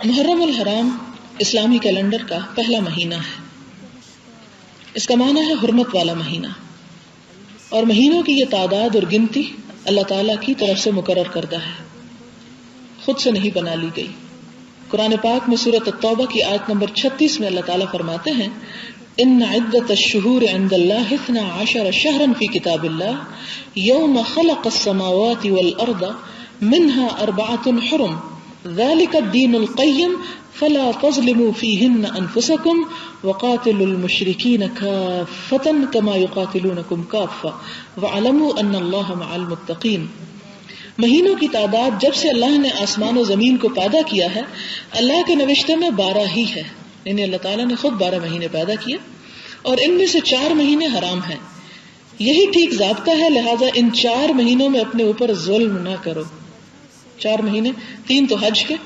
محرم الحرام اسلامی کیلنڈر کا پہلا مہینہ ہے. اس کا معنی ہے حرمت والا مہینہ، اور مہینوں کی یہ تعداد اور گنتی اللہ تعالیٰ کی طرف سے مقرر کردہ ہے، خود سے نہیں بنا لی گئی. قرآن پاک میں سورۃ التوبہ کی آیت نمبر 36 میں اللہ تعالیٰ فرماتے ہیں ان عدت الشہور عند اللہ 12 شہرا فی کتاب اللہ یوم خلق السماوات والارض منها 4 حرم ذلك الدین القیم فلا تظلموا فیہن انفسکم وقاتلوا المشرکین کافۃ کما یقاتلونکم کافۃ واعلموا ان اللہ مع المتقین. مہینوں کی تعداد جب سے اللہ نے آسمان و زمین کو پیدا کیا ہے اللہ کے نوشتے میں 12 ہی ہے، یعنی اللہ تعالیٰ نے خود 12 مہینے پیدا کیے اور ان میں سے 4 مہینے حرام ہیں. یہی ٹھیک ضابطہ ہے، لہٰذا ان 4 مہینوں میں اپنے اوپر ظلم نہ کرو. 4 مہینے، 3 تو حج کے